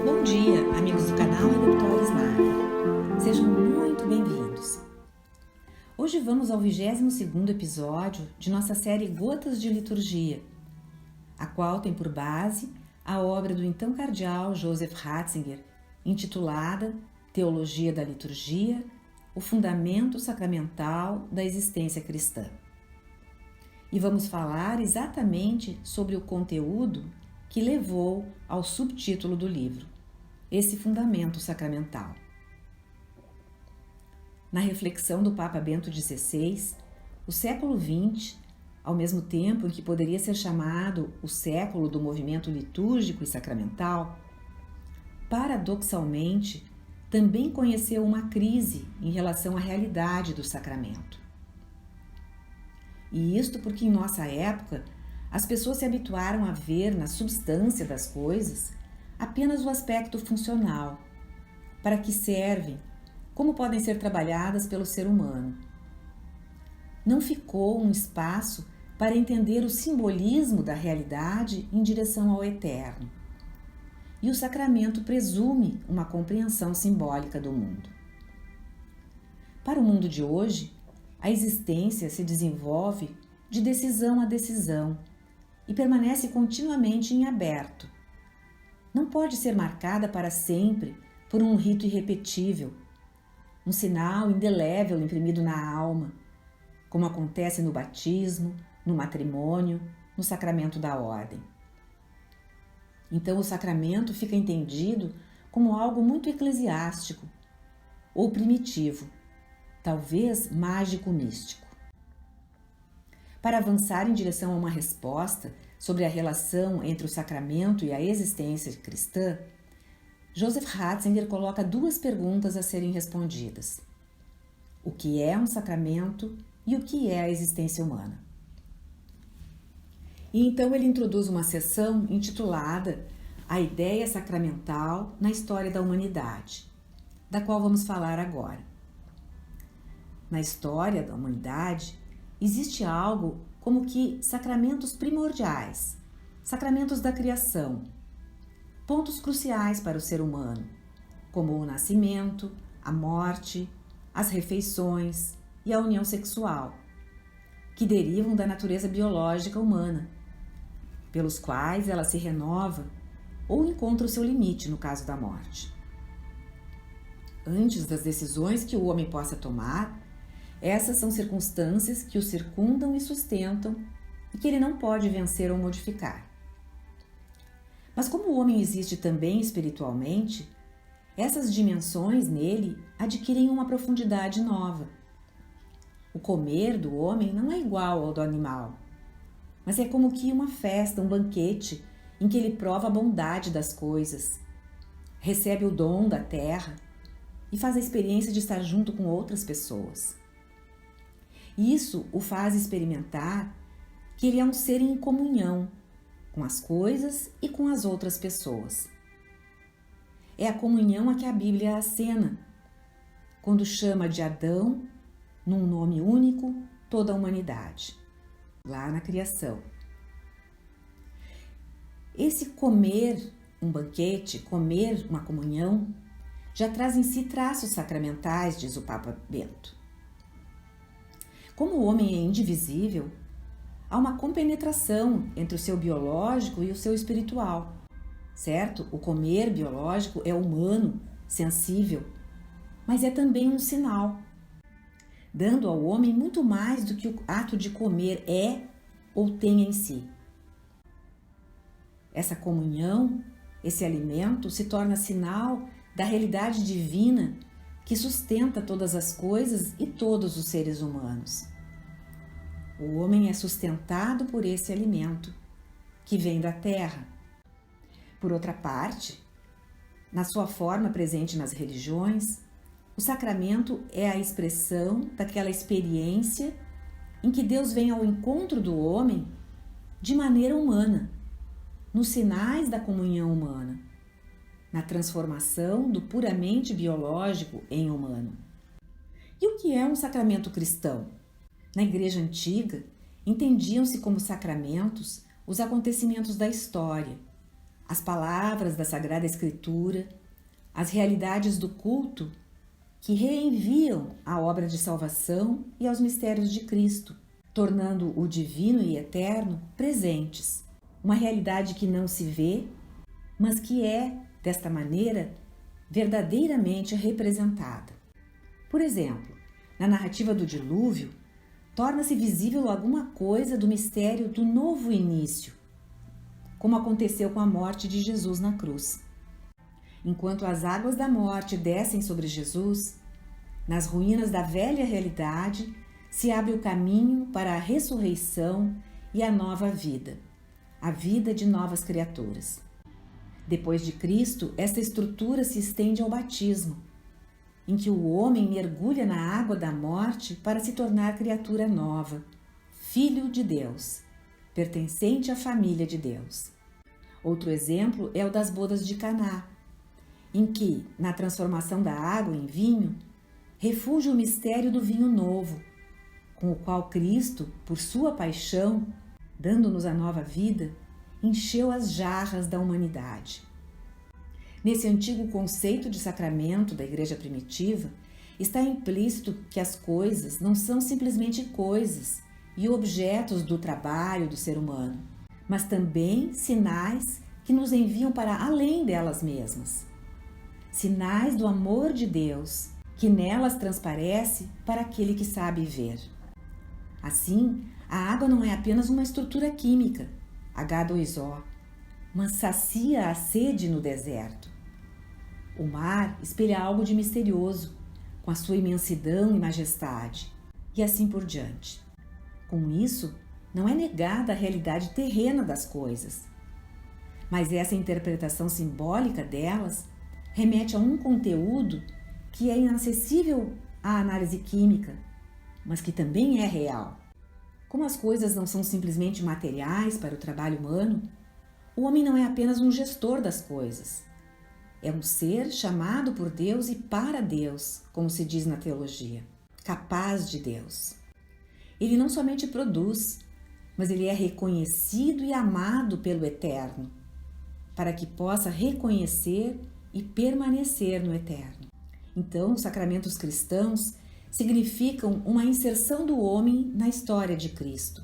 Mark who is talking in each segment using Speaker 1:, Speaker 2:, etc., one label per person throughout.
Speaker 1: Bom dia, amigos do canal Redemptores Lar. Sejam muito bem-vindos. Hoje vamos ao 22º episódio de nossa série Gotas de Liturgia, a qual tem por base a obra do então cardeal Joseph Ratzinger, intitulada Teologia da Liturgia, o fundamento sacramental da existência cristã. E vamos falar exatamente sobre o conteúdo que levou ao subtítulo do livro, esse fundamento sacramental. Na reflexão do Papa Bento XVI, o século XX, ao mesmo tempo em que poderia ser chamado o século do movimento litúrgico e sacramental, paradoxalmente, também conheceu uma crise em relação à realidade do sacramento. E isto porque em nossa época as pessoas se habituaram a ver na substância das coisas apenas o aspecto funcional, para que servem, como podem ser trabalhadas pelo ser humano. Não ficou um espaço para entender o simbolismo da realidade em direção ao eterno. E o sacramento presume uma compreensão simbólica do mundo. Para o mundo de hoje, a existência se desenvolve de decisão a decisão e permanece continuamente em aberto. Não pode ser marcada para sempre por um rito irrepetível, um sinal indelével imprimido na alma, como acontece no batismo, no matrimônio, no sacramento da ordem. Então o sacramento fica entendido como algo muito eclesiástico ou primitivo, talvez mágico-místico. Para avançar em direção a uma resposta sobre a relação entre o sacramento e a existência cristã, Joseph Ratzinger coloca duas perguntas a serem respondidas: o que é um sacramento e o que é a existência humana? E então ele introduz uma seção intitulada A Ideia Sacramental na História da Humanidade, da qual vamos falar agora. Na história da humanidade, existe algo como que sacramentos primordiais, sacramentos da criação, pontos cruciais para o ser humano, como o nascimento, a morte, as refeições e a união sexual, que derivam da natureza biológica humana, pelos quais ela se renova ou encontra o seu limite no caso da morte. Antes das decisões que o homem possa tomar, essas são circunstâncias que o circundam e sustentam e que ele não pode vencer ou modificar. Mas como o homem existe também espiritualmente, essas dimensões nele adquirem uma profundidade nova. O comer do homem não é igual ao do animal, mas é como que uma festa, um banquete, em que ele prova a bondade das coisas, recebe o dom da terra e faz a experiência de estar junto com outras pessoas. Isso o faz experimentar que ele é um ser em comunhão com as coisas e com as outras pessoas. É a comunhão a que a Bíblia acena, quando chama de Adão, num nome único, toda a humanidade, lá na criação. Esse comer um banquete, comer uma comunhão, já traz em si traços sacramentais, diz o Papa Bento. Como o homem é indivisível, há uma compenetração entre o seu biológico e o seu espiritual, certo? O comer biológico é humano, sensível, mas é também um sinal, dando ao homem muito mais do que o ato de comer é ou tem em si. Essa comunhão, esse alimento, se torna sinal da realidade divina que sustenta todas as coisas e todos os seres humanos. O homem é sustentado por esse alimento, que vem da terra. Por outra parte, na sua forma presente nas religiões, o sacramento é a expressão daquela experiência em que Deus vem ao encontro do homem de maneira humana, nos sinais da comunhão humana, na transformação do puramente biológico em humano. E o que é um sacramento cristão? Na Igreja Antiga, entendiam-se como sacramentos os acontecimentos da história, as palavras da Sagrada Escritura, as realidades do culto que reenviam a obra de salvação e aos mistérios de Cristo, tornando o divino e eterno presentes. Uma realidade que não se vê, mas que é, desta maneira, verdadeiramente representada. Por exemplo, na narrativa do dilúvio, torna-se visível alguma coisa do mistério do novo início, como aconteceu com a morte de Jesus na cruz. Enquanto as águas da morte descem sobre Jesus, nas ruínas da velha realidade se abre o caminho para a ressurreição e a nova vida, a vida de novas criaturas. Depois de Cristo, esta estrutura se estende ao batismo, em que o homem mergulha na água da morte para se tornar criatura nova, filho de Deus, pertencente à família de Deus. Outro exemplo é o das bodas de Caná, em que, na transformação da água em vinho, refugia o mistério do vinho novo, com o qual Cristo, por sua paixão, dando-nos a nova vida, encheu as jarras da humanidade. Nesse antigo conceito de sacramento da Igreja primitiva, está implícito que as coisas não são simplesmente coisas e objetos do trabalho do ser humano, mas também sinais que nos enviam para além delas mesmas. Sinais do amor de Deus, que nelas transparece para aquele que sabe ver. Assim, a água não é apenas uma estrutura química, H2O, mas sacia a sede no deserto. O mar espelha algo de misterioso, com a sua imensidão e majestade, e assim por diante. Com isso, não é negada a realidade terrena das coisas, mas essa interpretação simbólica delas remete a um conteúdo que é inacessível à análise química, mas que também é real. Como as coisas não são simplesmente materiais para o trabalho humano, o homem não é apenas um gestor das coisas. É um ser chamado por Deus e para Deus, como se diz na teologia, capaz de Deus. Ele não somente produz, mas ele é reconhecido e amado pelo Eterno, para que possa reconhecer e permanecer no Eterno. Então, os sacramentos cristãos significam uma inserção do homem na história de Cristo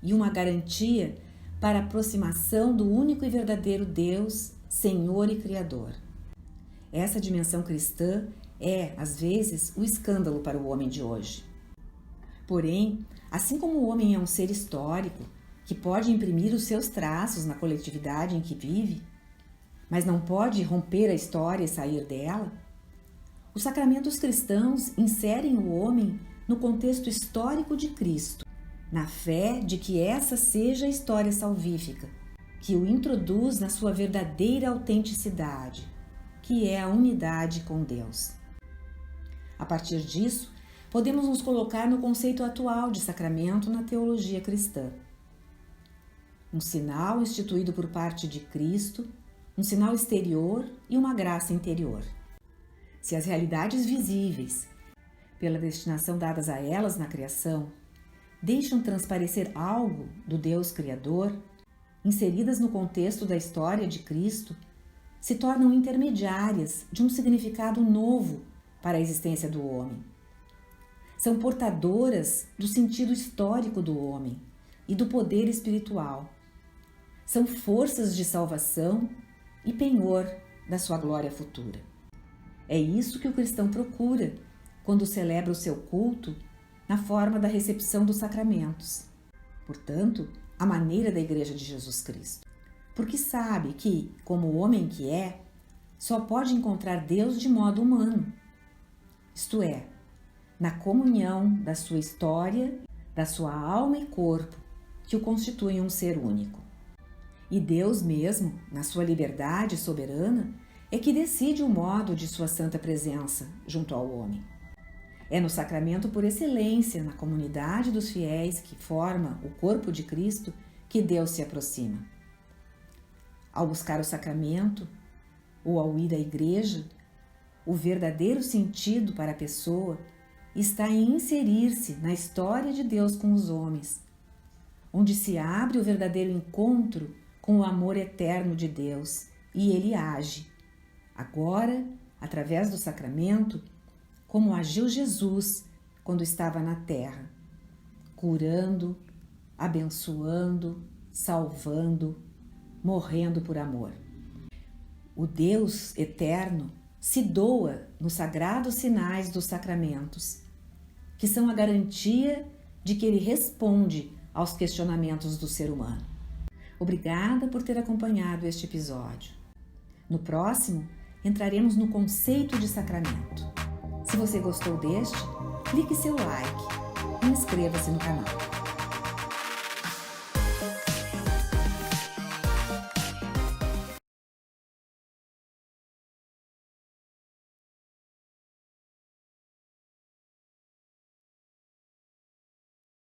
Speaker 1: e uma garantia para a aproximação do único e verdadeiro Deus, Senhor e Criador. Essa dimensão cristã é, às vezes, o escândalo para o homem de hoje. Porém, assim como o homem é um ser histórico, que pode imprimir os seus traços na coletividade em que vive, mas não pode romper a história e sair dela, os sacramentos cristãos inserem o homem no contexto histórico de Cristo, na fé de que essa seja a história salvífica, que o introduz na sua verdadeira autenticidade, que é a unidade com Deus. A partir disso, podemos nos colocar no conceito atual de sacramento na teologia cristã. Um sinal instituído por parte de Cristo, um sinal exterior e uma graça interior. Se as realidades visíveis, pela destinação dadas a elas na criação, deixam transparecer algo do Deus Criador, inseridas no contexto da história de Cristo, se tornam intermediárias de um significado novo para a existência do homem. São portadoras do sentido histórico do homem e do poder espiritual. São forças de salvação e penhor da sua glória futura. É isso que o cristão procura quando celebra o seu culto na forma da recepção dos sacramentos. Portanto, a maneira da Igreja de Jesus Cristo. Porque sabe que, como o homem que é, só pode encontrar Deus de modo humano. Isto é, na comunhão da sua história, da sua alma e corpo, que o constituem um ser único. E Deus mesmo, na sua liberdade soberana, é que decide o modo de sua santa presença junto ao homem. É no sacramento por excelência, na comunidade dos fiéis que forma o corpo de Cristo, que Deus se aproxima. Ao buscar o sacramento, ou ao ir à igreja, o verdadeiro sentido para a pessoa está em inserir-se na história de Deus com os homens, onde se abre o verdadeiro encontro com o amor eterno de Deus e Ele age, agora, através do sacramento, como agiu Jesus quando estava na terra, curando, abençoando, salvando, morrendo por amor. O Deus eterno se doa nos sagrados sinais dos sacramentos, que são a garantia de que Ele responde aos questionamentos do ser humano. Obrigada por ter acompanhado este episódio. No próximo, entraremos no conceito de sacramento. Se você gostou deste, clique seu like e inscreva-se no canal.